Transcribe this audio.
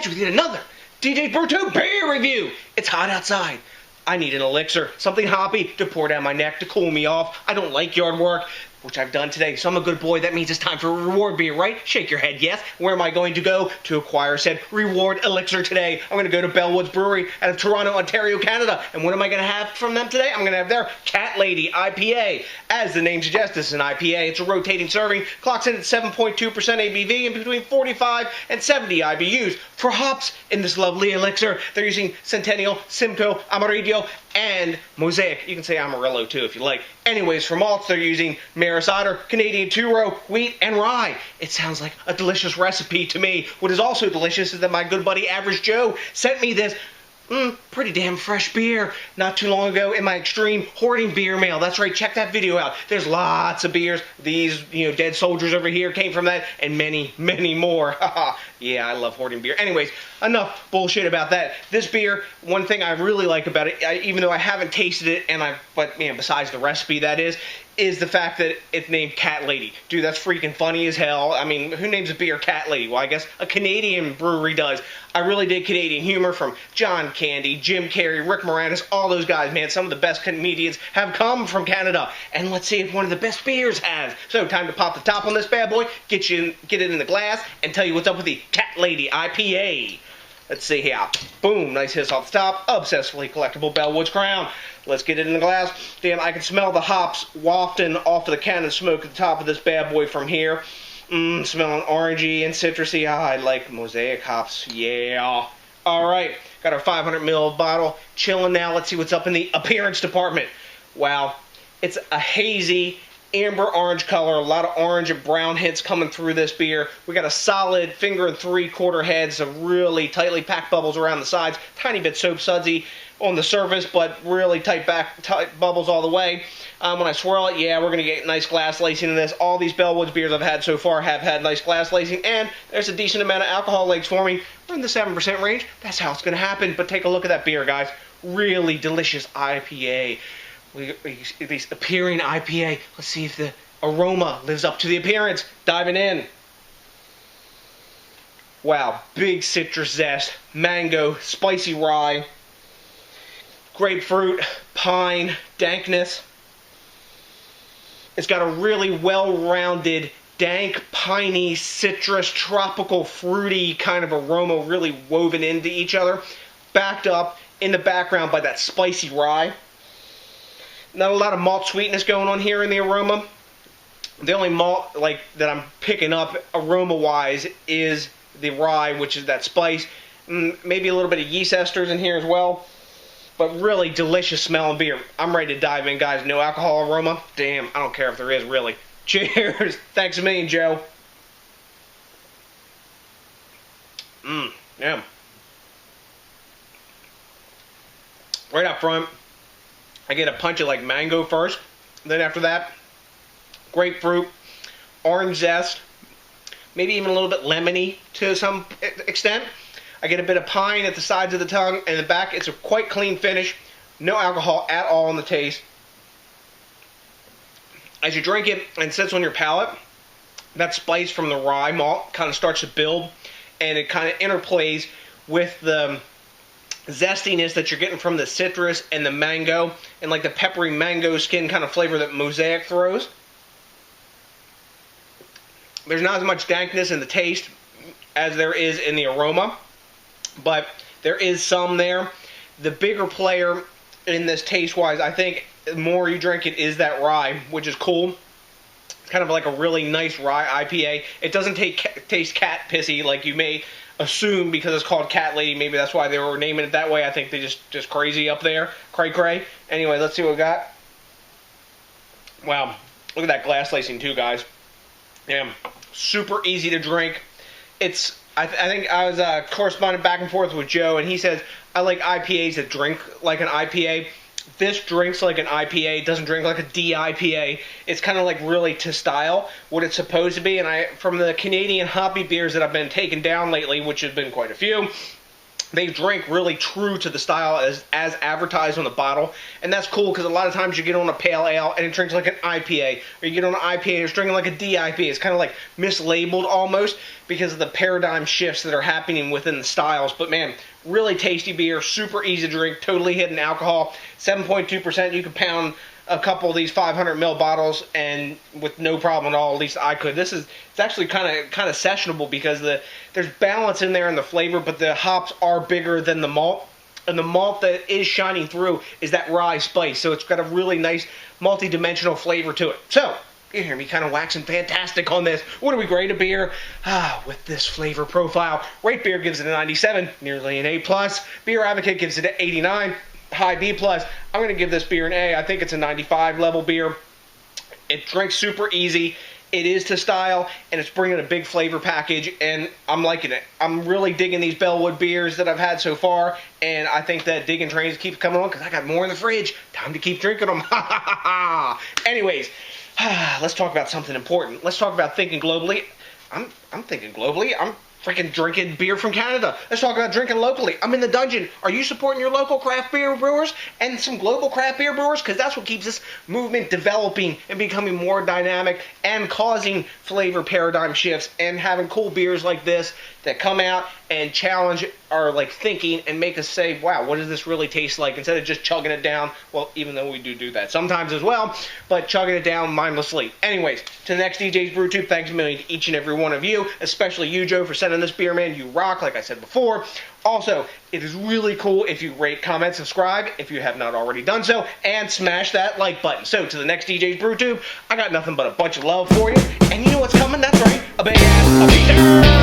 you with yet another DJs BrewTube beer review. It's hot outside. I need an elixir, something hoppy to pour down my neck to cool me off. I don't like yard work, which I've done today, so I'm a good boy. That means it's time for a reward beer, right? Shake your head, yes. Where am I going to go to acquire said reward elixir today? I'm going to go to Bellwoods Brewery out of Toronto, Ontario, Canada. And what am I going to have from them today? I'm going to have their Cat Lady IPA. As the name suggests, this is an IPA. It's a rotating serving, clocks in at 7.2 ABV and between 45 and 70 IBUs. For hops in this lovely elixir, they're using Centennial, Simcoe, Amarillo, and Mosaic. You can say Amarillo too if you like. Anyways, for malts, they're using Maris Otter, Canadian two-row, wheat, and rye. It sounds like a delicious recipe to me. What is also delicious is that my good buddy Average Joe sent me this pretty damn fresh beer not too long ago in my extreme hoarding beer mail. That's right, check that video out. There's lots of beers. These, dead soldiers over here came from that, and many, many more. Yeah, I love hoarding beer. Anyways, enough bullshit about that. This beer, one thing I really like about it, even though I haven't tasted it, but besides the recipe that is the fact that it's named Cat Lady. Dude, that's freaking funny as hell. I mean, who names a beer Cat Lady? Well, I guess a Canadian brewery does. I really dig Canadian humor from John Candy, Jim Carrey, Rick Moranis, all those guys, man. Some of the best comedians have come from Canada. And let's see if one of the best beers has. So, time to pop the top on this bad boy, get it in the glass, and tell you what's up with the Cat Lady IPA. Let's see here. Boom, nice hiss off the top. Obsessively collectible Bellwoods crown. Let's get it in the glass. Damn, I can smell the hops wafting off of the cannon smoke at the top of this bad boy from here. Smelling orangey and citrusy. I like Mosaic hops. Yeah. Alright, got our 500 ml bottle. Chilling now. Let's see what's up in the appearance department. Wow. It's a hazy amber orange color, a lot of orange and brown hints coming through this beer. We got a solid 1 3/4 head, some really tightly packed bubbles around the sides, tiny bit soap sudsy on the surface, but really tight bubbles all the way. When I swirl it, yeah, we're going to get nice glass lacing in this. All these Bellwoods beers I've had so far have had nice glass lacing, and there's a decent amount of alcohol legs for me. We're in the 7% range. That's how it's going to happen, but take a look at that beer, guys. Really delicious IPA. This appearing IPA. Let's see if the aroma lives up to the appearance. Diving in. Wow, big citrus zest, mango, spicy rye, grapefruit, pine, dankness. It's got a really well-rounded, dank, piney, citrus, tropical, fruity kind of aroma really woven into each other, backed up in the background by that spicy rye. Not a lot of malt sweetness going on here in the aroma. The only malt that I'm picking up aroma-wise is the rye, which is that spice. Maybe a little bit of yeast esters in here as well. But really delicious smelling beer. I'm ready to dive in, guys. No alcohol aroma. Damn, I don't care if there is, really. Cheers. Thanks a million, Joe. Yeah. Right up front, I get a punch of mango first. Then after that, grapefruit, orange zest, maybe even a little bit lemony to some extent. I get a bit of pine at the sides of the tongue, and the back, it's a quite clean finish. No alcohol at all in the taste. As you drink it and it sits on your palate, that spice from the rye malt kind of starts to build, and it kind of interplays with the zestiness that you're getting from the citrus and the mango, and the peppery mango skin kind of flavor that Mosaic throws. There's not as much dankness in the taste as there is in the aroma, but there is some there. The bigger player in this taste-wise, I think, the more you drink it, is that rye, which is cool. It's kind of like a really nice rye IPA. It doesn't taste cat pissy like you may assume because it's called Cat Lady. Maybe that's why they were naming it that way. I think they just crazy up there. Cray. Anyway, let's see what we got. Wow. Look at that glass lacing too, guys. Damn. Super easy to drink. I think I was corresponding back and forth with Joe, and he says, I like IPAs that drink like an IPA. This drinks like an IPA, doesn't drink like a DIPA. It's kind of really to style what it's supposed to be. And from the Canadian hoppy beers that I've been taking down lately, which has been quite a few, they drink really true to the style as advertised on the bottle, and that's cool because a lot of times you get on a pale ale and it drinks like an IPA, or you get on an IPA and it's drinking like a DIPA. It's kind of like mislabeled almost because of the paradigm shifts that are happening within the styles. But man, really tasty beer, super easy to drink, totally hidden alcohol, 7.2%. You can pound a couple of these 500 ml bottles and with no problem at all. At least I could. It's actually kind of sessionable because there's balance in there in the flavor, but the hops are bigger than the malt, and the malt that is shining through is that rye spice. So it's got a really nice multi-dimensional flavor to it. So you hear me kind of waxing fantastic on this. What do we grade a beer? With this flavor profile, Rate Beer gives it a 97, nearly an A+. Beer Advocate gives it an 89. High B+. I'm going to give this beer an A. I think it's a 95 level beer. It drinks super easy. It is to style, and it's bringing a big flavor package, and I'm liking it. I'm really digging these Bellwood beers that I've had so far, and I think that digging trains keep coming on because I got more in the fridge. Time to keep drinking them. Anyways, let's talk about something important. Let's talk about thinking globally. I'm thinking globally. I'm freaking drinking beer from Canada. Let's talk about drinking locally. I'm in the dungeon. Are you supporting your local craft beer brewers and some global craft beer brewers? Because that's what keeps this movement developing and becoming more dynamic and causing flavor paradigm shifts and having cool beers like this that come out and challenge our thinking and make us say, wow, what does this really taste like? Instead of just chugging it down. Well, even though we do that sometimes as well, but chugging it down mindlessly. Anyways, to the next DJs BrewTube, thanks a million to each and every one of you, especially you, Joe, for sending this beer, man. You rock, like I said before. Also, it is really cool if you rate, comment, subscribe, if you have not already done so, and smash that like button. So, to the next DJs BrewTube, I got nothing but a bunch of love for you, and you know what's coming? That's right, a big ass, a beer!